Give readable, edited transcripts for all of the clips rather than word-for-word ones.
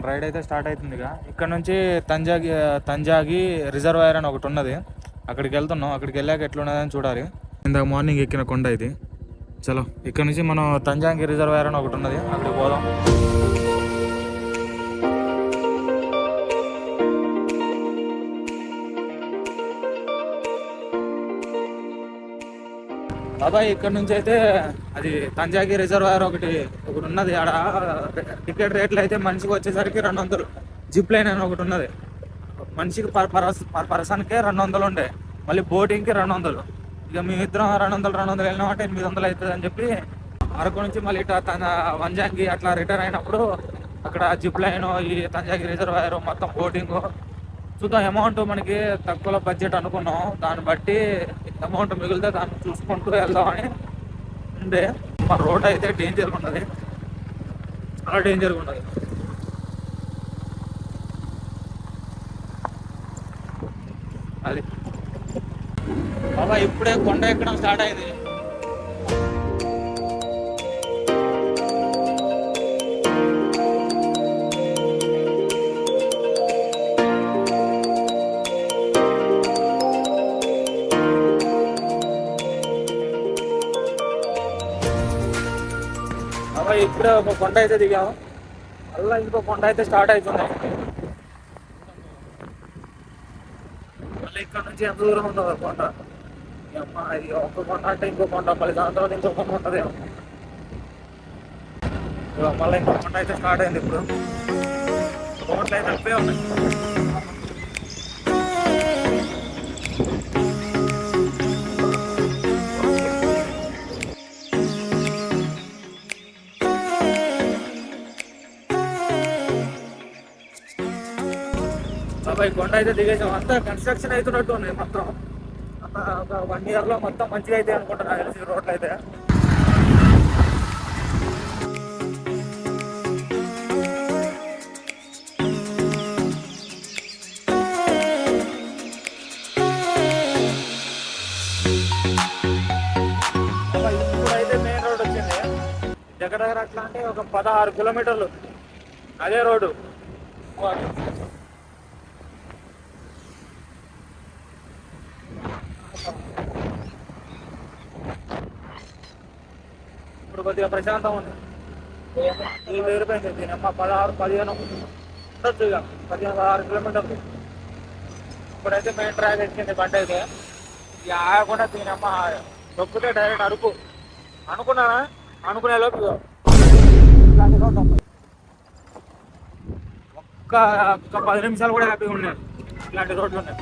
మన రైడ్ అయితే స్టార్ట్ అవుతుందిగా. ఇక్కడ నుంచి తంజాగి రిజర్వాయర్ అని ఒకటి ఉన్నది, అక్కడికి వెళ్తున్నాం. అక్కడికి వెళ్ళాక ఎట్లున్నదని చూడాలి. ఇందాక మార్నింగ్ ఎక్కిన కొండ ఇది. చలో ఇక్కడ నుంచి మనం తంజాగి రిజర్వాయర్ అని ఒకటి ఉన్నది, అక్కడికి పోదాం. బాబాయ్ ఇక్కడ నుంచి అయితే అది తంజాగి రిజర్వాయర్ ఒకటి ఉన్నది. ఆడ టికెట్ రేట్లు అయితే మనిషికి వచ్చేసరికి 200. జిప్ లైన్ అని ఒకటి ఉన్నది, మనిషికి పర్ పర్సన్కే 200 ఉండే. మళ్ళీ బోటింగ్కి 200. ఇక మేమిద్దరం 200 వెళ్ళినామంటే 800 అవుతుంది అని చెప్పి అరకు నుంచి మళ్ళీ ఇట్లా వంజాంగి అట్లా రిటర్న్ అయినప్పుడు అక్కడ జిప్ లైన్, ఈ తంజాగి రిజర్వాయర్, మొత్తం బోటింగ్ చూద్దాం. అమౌంట్ మనకి తక్కువ బడ్జెట్ అనుకున్నాం, దాన్ని బట్టి అమౌంట్ మిగిలితే దాన్ని చూసుకుంటూ వెళ్దామని ఉండే. మన రోడ్ అయితే డేంజర్గా ఉన్నది, చాలా డేంజర్గా ఉన్నది. అది బాబా ఇప్పుడే కొండ ఎక్కడం స్టార్ట్ అయింది. ఇప్పుడే ఒక కొండ అయితే దిగాము, అలా ఇంకో కొండ అయితే స్టార్ట్ అవుతుంది. మళ్ళీ ఇక్కడ నుంచి ఎంత దూరం ఉందో కొండ. అమ్మ ఇది ఒక కొండ అంటే ఇంకో కొండ, మళ్ళీ దాని తర్వాత ఇంకో కొండ ఉంటుంది. మళ్ళీ ఇంకో కొండ అయితే స్టార్ట్ అయింది. ఇప్పుడు రోడ్లు అయితే తప్పే ఉన్నాయి. కొండ అయితే దిగేసాం. అంతా కన్స్ట్రక్షన్ అవుతున్నట్టు ఉన్నాయి మొత్తం. ఒక 1 yearలో మొత్తం మంచిగా అయితే అనుకుంటున్నా తెలిసి రోడ్లు అయితే. ఇప్పుడైతే మెయిన్ రోడ్ వచ్చింది. దగ్గర అట్లా అంటే ఒక 16 కిలోమీటర్లు అదే రోడ్డు. ఇప్పుడు కొద్దిగా ప్రశాంతం ఉంది. ఈ వేరిపోయింది దీనమ్మ 16-15 ఉండొచ్చు, ఇక 15-16 కిలోమీటర్లు. ఇప్పుడైతే మెయిన్ ట్రాక్ ఎక్కింది బండి అయితే. ఇక ఆగకుండా దీనమ్మ దొక్కితే డైరెక్ట్ అరకు అనుకునే లోపు ఇలాంటి రోడ్డు ఒక్క 10 నిమిషాలు కూడా హ్యాపీగా ఉన్నాయి. ఇలాంటి రోడ్లు ఉన్నాయి.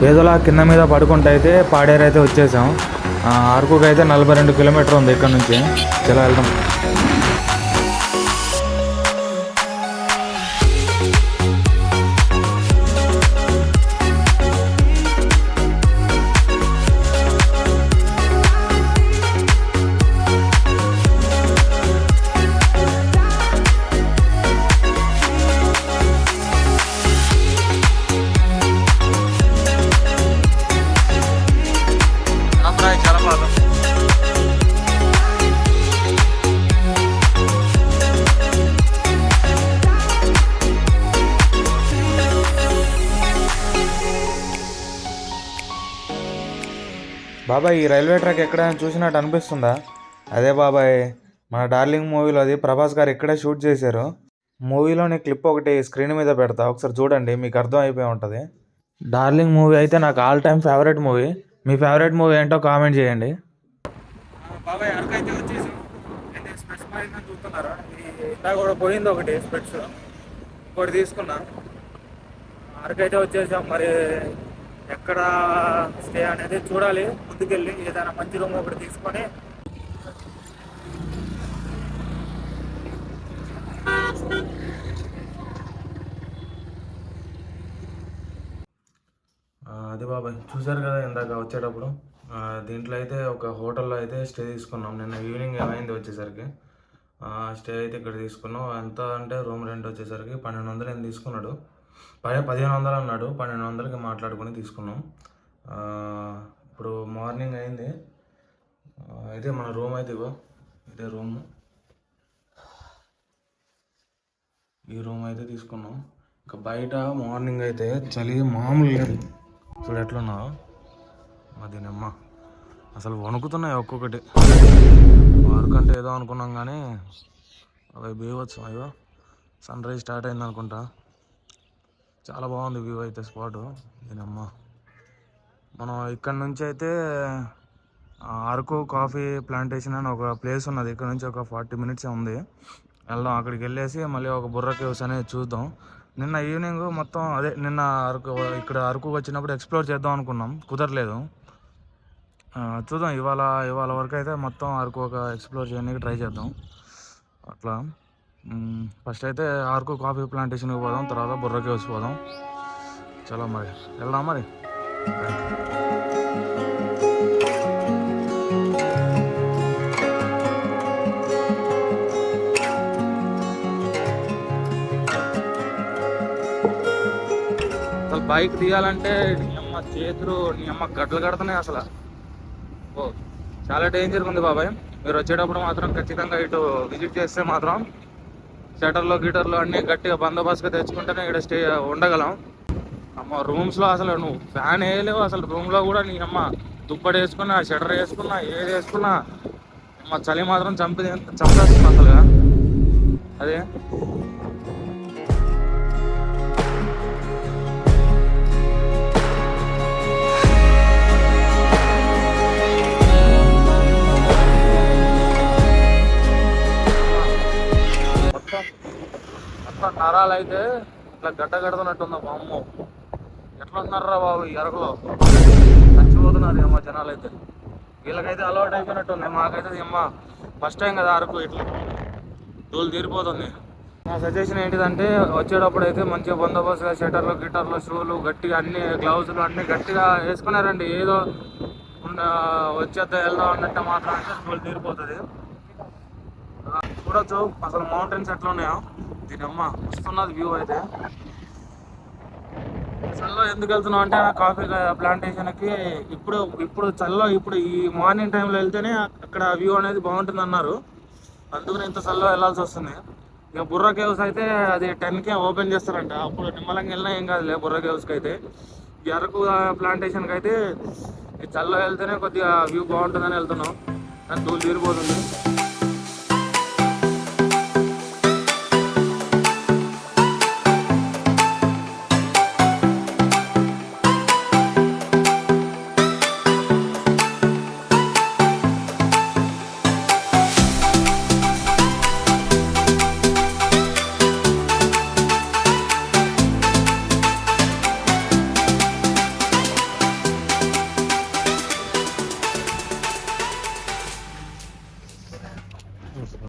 ఏదోలా కింద మీద పడుకుంటే అయితే పాడేరు అయితే వచ్చేసాం. అరకుకి అయితే 42 కిలోమీటర్ ఉంది ఇక్కడ నుంచి. చాలా వెళ్దాం. బాబాయ్ ఈ రైల్వే ట్రాక్ ఎక్కడైనా చూసినట్టు అనిపిస్తుందా? అదే బాబాయ్, మన డార్లింగ్ మూవీలో అది ప్రభాస్ గారు ఇక్కడే షూట్ చేశారు. మూవీలోని క్లిప్ ఒకటి స్క్రీన్ మీద పెడతా, ఒకసారి చూడండి, మీకు అర్థం అయిపోయి ఉంటుంది. డార్లింగ్ మూవీ అయితే నాకు ఆల్ టైమ్ ఫేవరెట్ మూవీ. మీ ఫేవరెట్ మూవీ ఏంటో కామెంట్ చేయండి. బాబాయ్ అరకు అయితే వచ్చేసి స్పెట్స్ మారిందని చూస్తున్నారా? ఇందా కూడా పోయింది ఒకటి స్పెట్స్, ఇంకోటి తీసుకున్నా. అరకు అయితే వచ్చేసాం. మరి ఎక్కడ స్టే అనేది చూడాలి. ముందుకెళ్ళి ఏదైనా మంచి రూమ్ ఒకటి తీసుకొని అది బాబాయ్ చూసారు కదా ఇందాక వచ్చేటప్పుడు. దీంట్లో అయితే ఒక హోటల్లో అయితే స్టే తీసుకున్నాం. నిన్న ఈవినింగ్ ఏమైంది వచ్చేసరికి. స్టే అయితే ఇక్కడ తీసుకున్నాం. ఎంత అంటే రూమ్ రెంట్ వచ్చేసరికి 1200 ఏం తీసుకున్నాడు. 1500 అన్నాడు. 1200కి మాట్లాడుకొని తీసుకున్నాం. ఇప్పుడు మార్నింగ్ అయింది. అయితే మన రూమ్ అయితే ఇదే రూమ్. ఈ రూమ్ అయితే తీసుకున్నాం. ఇంకా బయట మార్నింగ్ అయితే చలి మామూలు లేదు. చూడు ఎట్లున్నావు అదేనమ్మా, అసలు వణుకుతున్నాయి ఒక్కొక్కటి. వారికంటే ఏదో అనుకున్నాం కానీ అవి బీవచ్చు. అయ్యో సన్ రైజ్ స్టార్ట్ అయింది అనుకుంటా. చాలా బాగుంది వ్యూ అయితే స్పాటు. దీనమ్మా మనం ఇక్కడ నుంచి అయితే అరకు కాఫీ ప్లాంటేషన్ అని ఒక ప్లేస్ ఉన్నది. ఇక్కడ నుంచి ఒక 40 minutes ఉంది. వెళ్దాం, అక్కడికి వెళ్ళేసి మళ్ళీ ఒక బుర్ర కేవ్స్ అనేది చూద్దాం. నిన్న ఈవినింగ్ మొత్తం నిన్న ఇక్కడ అరకు వచ్చినప్పుడు ఎక్స్ప్లోర్ చేద్దాం అనుకున్నాం, కుదరలేదు. చూద్దాం, ఇవాళ వరకు అయితే మొత్తం అరకు ఒక ఎక్స్ప్లోర్ చేయడానికి ట్రై చేద్దాం. అట్లా ఫస్ట్ అయితే అరకు కాఫీ ప్లాంటేషన్కి పోదాం, తర్వాత బుర్ర కేవ్స్ పోదాం. చలో మరి వెళ్దాం మరి. అసలు బైక్ తీయాలంటే నీ అమ్మ చేతులు నీ అమ్మ గడ్డలు కడుతున్నాయి అసలు. ఓ చాలా డేంజర్గా ఉంది బాబాయ్. మీరు వచ్చేటప్పుడు మాత్రం ఖచ్చితంగా ఇటు విజిట్ చేస్తే మాత్రం షటర్లు గిటర్లు అన్నీ గట్టిగా బందోబస్తుగా తెచ్చుకుంటేనే ఇక్కడ స్టే ఉండగలం. అమ్మ రూమ్స్లో అసలు నువ్వు ఫ్యాన్ వేయలేవు. అసలు రూమ్లో కూడా నీ అమ్మ దుప్పటి వేసుకున్నా, షటర్ వేసుకున్నా, ఏది వేసుకున్నా అమ్మ చలి మాత్రం చంపేస్తుంది అసలుగా. అదే మొత్తం నరాలు అయితే ఇట్లా గడ్డ గడుతున్నట్టుందా మా అమ్మ. ఎట్లా ఉన్నారా బాబు ఈ అరకులో, చచ్చిపోతున్నారు అమ్మ జనాలు అయితే. వీళ్ళకైతే అలవాటు అయిపోయినట్టుంది, మాకైతే అమ్మ ఫస్ట్ టైం కదా అరకు, ఇట్లా దూలు తీరిపోతుంది. నా సజెషన్ ఏంటిదంటే వచ్చేటప్పుడు అయితే మంచిగా బందోబస్తుగా షటర్లు గిటర్లు షూలు గట్టిగా అన్ని గ్లౌజులు అన్నీ గట్టిగా వేసుకున్నారండి. ఏదో వచ్చేద్దా వెళ్దాం అన్నట్టు మాత్రం అంటే దూలు తీరిపోతుంది. చూడొచ్చు అసలు మౌంటైన్స్ ఎట్లా ఉన్నాయో. దీని అమ్మ వస్తున్నది వ్యూ అయితే. చల్లో ఎందుకు వెళ్తున్నాం అంటే కాఫీ ప్లాంటేషన్కి ఇప్పుడు చల్లో ఇప్పుడు ఈ మార్నింగ్ టైంలో వెళ్తేనే అక్కడ వ్యూ అనేది బాగుంటుంది అన్నారు. అందుకని ఇంత చల్లో వెళ్ళాల్సి వస్తుంది. ఇక బుర్ర కేవ్స్ అయితే అది 10కే ఓపెన్ చేస్తారంట. అప్పుడు నిమ్మలంగా వెళ్ళినా ఏం కాదులే బుర్ర కేవ్స్కి అయితే. ఈ అరకు ప్లాంటేషన్కి అయితే ఈ చల్లో వెళ్తేనే కొద్దిగా వ్యూ బాగుంటుందని వెళ్తున్నాం, కానీ దూలు తీరిపోతుంది.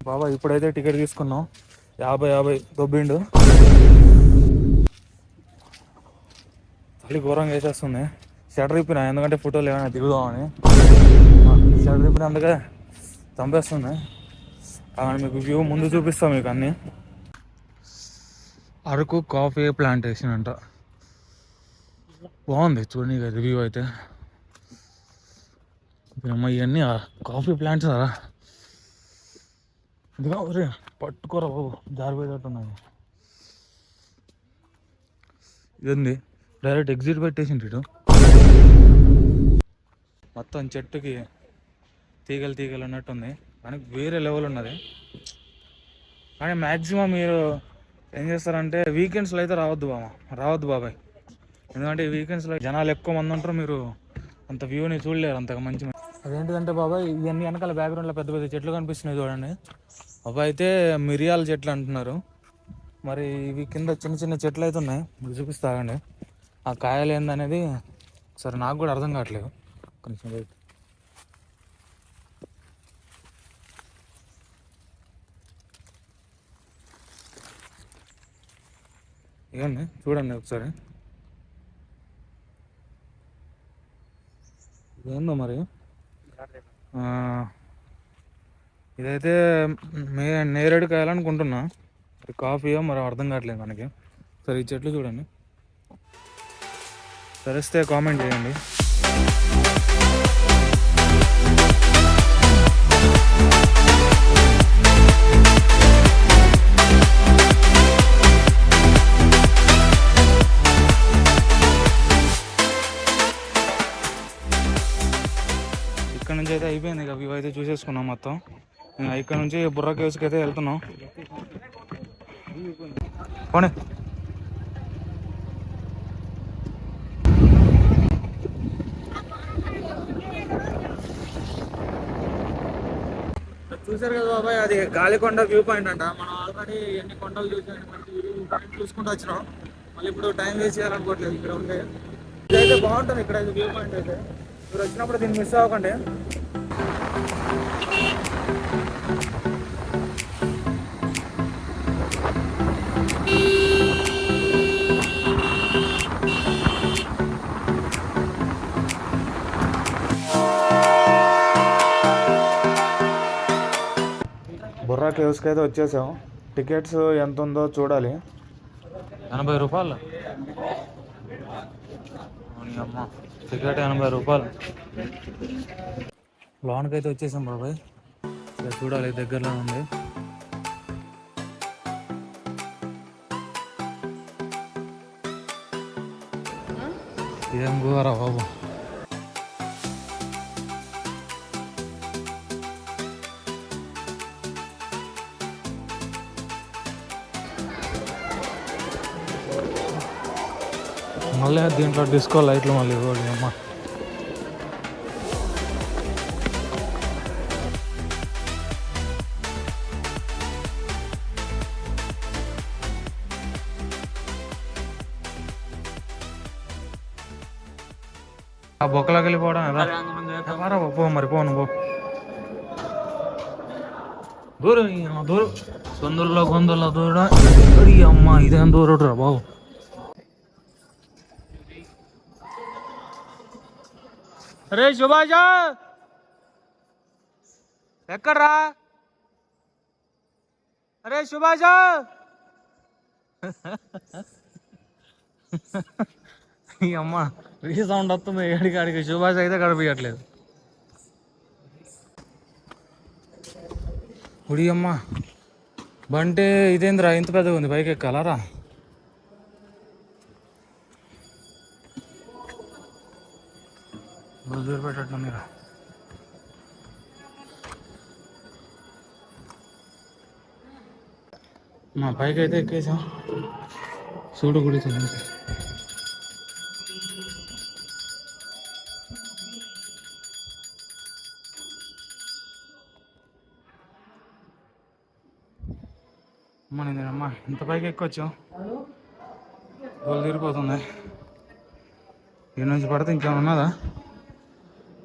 బాబా ఇప్పుడైతే టికెట్ తీసుకున్నాం, 50 దొబ్బిండు. చలి ఘోరంగా వేసేస్తుంది. షటర్ ఇప్పిన ఎందుకంటే ఫోటోలు ఏమైనా దిగుదామని. షటర్ ఇప్పిన అందుకే చంపేస్తుంది. మీకు వ్యూ ముందు చూపిస్తాం మీకు అన్నీ. అరకు కాఫీ ప్లాంటేషన్ అంట, బాగుంది చూడండి రివ్యూ అయితే. ఇవన్నీ కాఫీ ప్లాంట్స్ కదా. ఇదిగా ఒరే పట్టుకోరా బాబు, జారిపోయేటట్టున్నాయి. ఇదండి డైరెక్ట్ ఎగ్జిట్ పెట్టేసింది ఇటు. మొత్తం చెట్టుకి తీగలు ఉన్నట్టుంది, కానీ వేరే లెవెల్ ఉన్నది. కానీ మ్యాక్సిమం మీరు ఏం చేస్తారంటే వీకెండ్స్లో అయితే రావద్దు బాబాయ్. ఎందుకంటే ఈ వీకెండ్స్లో జనాలు ఎక్కువ మంది ఉంటారు, మీరు అంత వ్యూని చూడలేరు అంతగా మంచి. అదేంటిదంటే బాబాయ్ ఇవన్నీ వెనకాల బ్యాక్గ్రౌండ్లో పెద్ద పెద్ద చెట్లు కనిపిస్తున్నాయి చూడండి. అవి అయితే మిరియాల చెట్లు అంటున్నారు. మరి ఇవి కింద చిన్న చిన్న చెట్లు అయితే ఉన్నాయి, మీరు చూపిస్తాగండి. ఆ కాయలు ఏందనేది సరే నాకు కూడా అర్థం కావట్లేదు. కొంచెం వెయిట్. ఇవన్నీ చూడండి ఒకసారి, ఏందో మరి. ఇదైతే నేరేడు కాయాలనుకుంటున్నా, కాఫీయో మరి అర్థం కావట్లేదు మనకి. సరే ఈ చెట్లు చూడండి, తెలిస్తే కామెంట్ చేయండి. నుంచి అయితే అయిపోయింది, ఇక వ్యూ అయితే చూసేసుకున్నాం మొత్తం. ఇక్కడ నుంచి బుర్రా కేవ్స్కి అయితే వెళ్తున్నాం. పోనీ చూసారు కదా బాబాయ్, అది గాలికొండ వ్యూ పాయింట్ అంట. మనం ఆల్రెడీ ఎన్ని కొండలు చూసాను, మనకి చూసుకుంటూ వచ్చినాం. మళ్ళీ ఇప్పుడు టైం వేస్ట్ చేయాలనుకోవట్లేదు. ఇక్కడ ఉంటే ఇదైతే బాగుంటుంది, ఇక్కడ వ్యూ పాయింట్ అయితే. మీరు వచ్చినప్పుడు దీన్ని మిస్ అవ్వకండి. బుర్రా కేవ్స్కి అయితే వచ్చేసాం. టికెట్స్ ఎంత ఉందో చూడాలి. 80 రూపాయలు అమ్మ, టికెట్ 80 రూపాయలు. లోన్కి అయితే వచ్చేసాం బాబాయ్. ఇక్కడ చూడాలి, దగ్గరలో ఉంది. ఏం గువారా బాబు. మళ్ళీ దీంట్లో డిస్కో లైట్లు మళ్ళీ ఇవ్వండి అమ్మ. ఆ బొక్కలోకి వెళ్ళిపోవడం ఎలా పో, మరి పోను పో. దూరం దూరం, గొంతుల్లో దూరం. అమ్మ ఇదేం దూరం రా బాబు. అరే సుభాష, ఎక్కడ్రా? అరే సుభాష, ఈ అమ్మ రీ సౌండ్ వస్తుంది ఏడికాడికి. సుభాష్ అయితే గడిపించట్లేదు. ఉడి అమ్మ బంటే ఇదేంద్రా ఇంత పెద్దగా ఉంది, పైకి ఎక్కాలరా? దూరం పెట్టట్లేదురా. మా పైకి అయితే ఎక్కేసాం. చూడు గుడి అమ్మా, ఇంత పైకి ఎక్కొచ్చాం. గోలు తీరిపోతుంది. ఈ నుంచి పడితే ఇంకేమైనా ఉన్నదా?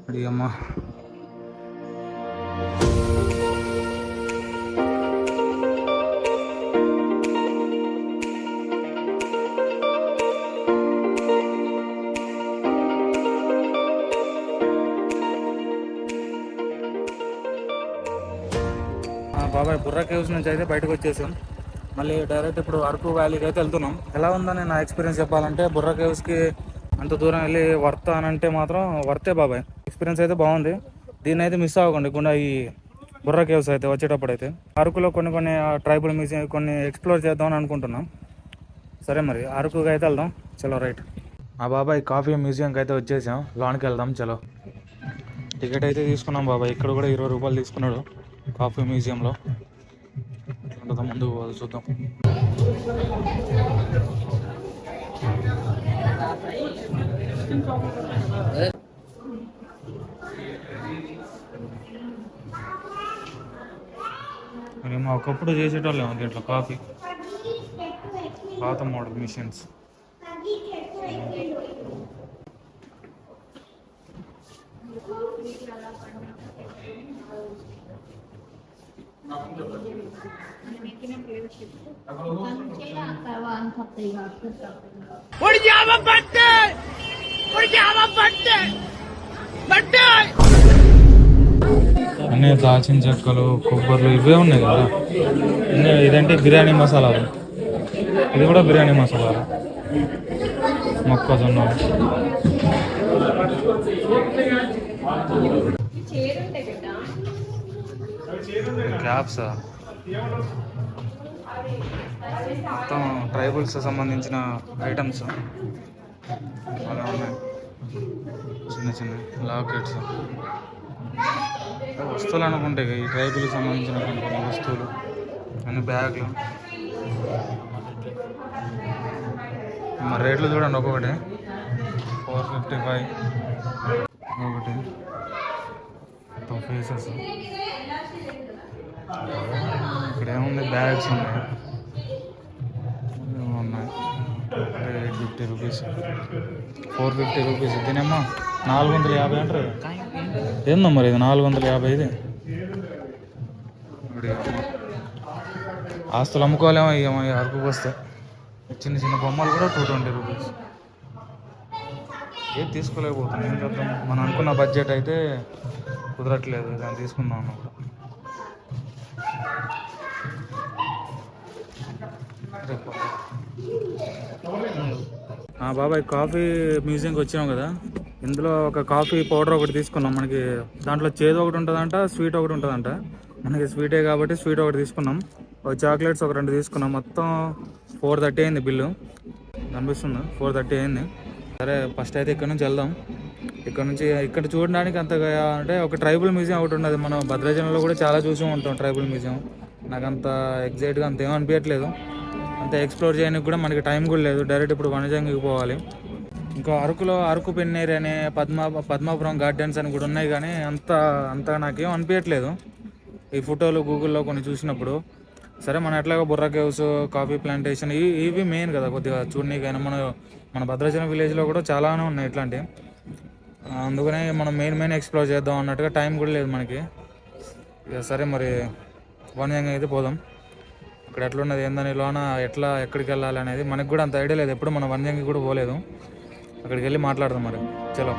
అడి అమ్మా, బాబాయ్ బుర్రా కేవ్స్ నుంచి అయితే బయటకు వచ్చేసాం. మళ్ళీ డైరెక్ట్ ఇప్పుడు అరకు వ్యాలీకి అయితే వెళ్తున్నాం. ఎలా ఉందని నా ఎక్స్పీరియన్స్ చెప్పాలంటే, బుర్రా కేవ్స్కి అంత దూరం వెళ్ళి వర్త్ అని అంటే మాత్రం వర్తే బాబాయ్. ఎక్స్పీరియన్స్ అయితే బాగుంది. దీన్ని అయితే మిస్ అవ్వకండి గుండా ఈ బుర్రా కేవ్స్ అయితే వచ్చేటప్పుడు. అయితే అరకులో కొన్ని ట్రైబల్ మ్యూజియం కొన్ని ఎక్స్ప్లోర్ చేద్దామని అనుకుంటున్నాం. సరే మరి అరకుకి అయితే వెళ్దాం. చలో రైట్. ఆ బాబాయ్ కాఫీ మ్యూజియంకి అయితే వచ్చేసాం. లోనికి వెళ్దాం చలో. టికెట్ అయితే తీసుకున్నాం బాబాయ్. ఇక్కడ కూడా 20 రూపాయలు తీసుకున్నాడు కాఫీ మ్యూజియంలో. ముందు చూద్దాం. మేము ఒకప్పుడు చేసేటోళ్ళేమో దీంట్లో కాఫీ, పాత మోడల్ మిషన్స్. అన్నీ దాచిన చెక్కలు, కొబ్బర్లు ఇవే ఉన్నాయి కదా. ఇదంటే బిర్యానీ మసాలాలు. ఇది కూడా బిర్యానీ మసాలాలు. మొక్కజొన్న క్యాప్స్, మొత్తం ట్రైబల్స్ సంబంధించిన ఐటమ్స్ అలా ఉన్నాయి. చిన్న చిన్న లాకెట్స్, వస్తువులు అనుకుంటే ఈ ట్రైబుల్కి సంబంధించిన కొన్ని వస్తువులు అన్ని బ్యాగులు. మరి రేట్లు చూడండి, ఒక్కొక్కటి 455 ఒకటి మొత్తం ఫేసెస్. ఇక్కడ ఏముంది, బ్యాగ్స్ ఉన్నాయి, ఉన్నాయి 850 రూపీస్, 450 రూపీస్. దీనేమ్మా 450 అంటారు. ఏందో మరి ఇది 450. ఇది ఆస్తులు అమ్ముకోలేమో ఇవ్వమో అరకుకు వస్తే. చిన్న చిన్న బొమ్మలు కూడా 220 రూపీస్. ఏది తీసుకోలేకపోతున్నాం, ఏం చేద్దాం. మనం అనుకున్న బడ్జెట్ అయితే కుదరట్లేదు, దాన్ని తీసుకుందాం అన్న కూడా. బాబాయ్, కాఫీ మ్యూజియంకి వచ్చాం కదా, ఇందులో ఒక కాఫీ పౌడర్ ఒకటి తీసుకున్నాం. మనకి దాంట్లో చేదు ఒకటి ఉంటుందంట, స్వీట్ ఒకటి ఉంటుందంట. మనకి స్వీటే కాబట్టి స్వీట్ ఒకటి తీసుకున్నాం. ఒక చాక్లెట్స్ ఒక 2 తీసుకున్నాం. మొత్తం 430 అయింది బిల్లు. కనిపిస్తుంది 430 అయింది. సరే, ఫస్ట్ అయితే ఇక్కడ నుంచి వెళ్దాం. ఇక్కడ చూడడానికి అంతగా అంటే ఒక ట్రైబల్ మ్యూజియం ఒకటి ఉన్నది. మనం భద్రాచలంలో కూడా చాలా చూసి ఉంటాం ట్రైబల్ మ్యూజియం. నాకు అంత ఎగ్జైట్గా అంత ఏమీ అనిపించట్లేదు. అంత ఎక్స్ప్లోర్ చేయడానికి కూడా మనకి టైం కూడా లేదు. డైరెక్ట్ ఇప్పుడు వనజంగికి పోవాలి. ఇంకా అరకులో అరకు పెన్నేరు అనే పద్మాపురం గార్డెన్స్ అని కూడా ఉన్నాయి, కానీ అంత నాకేం అనిపించట్లేదు ఈ ఫోటోలు గూగుల్లో కొన్ని చూసినప్పుడు. సరే, మనం ఎట్లాగో బుర్రా కేవ్స్, కాఫీ ప్లాంటేషన్ ఇవి మెయిన్ కదా కొద్దిగా చూడనీకైనా. మన భద్రాచలం విలేజ్లో కూడా చాలానే ఉన్నాయి ఇట్లాంటివి. అందుకనే మనం మెయిన్ ఎక్స్ప్లోర్ చేద్దాం అన్నట్టుగా టైం కూడా లేదు మనకి. ఇక సరే, మరి వనజంగి అయితే పోదాం. ఇక్కడ ఎట్లున్నది ఏందని, లోన ఎక్కడికి వెళ్ళాలి అనేది మనకు కూడా అంత ఐడియా లేదు. ఎప్పుడు మనం వనజంగి కూడా పోలేదు. అక్కడికి వెళ్ళి మాట్లాడదాం మరి. చలో.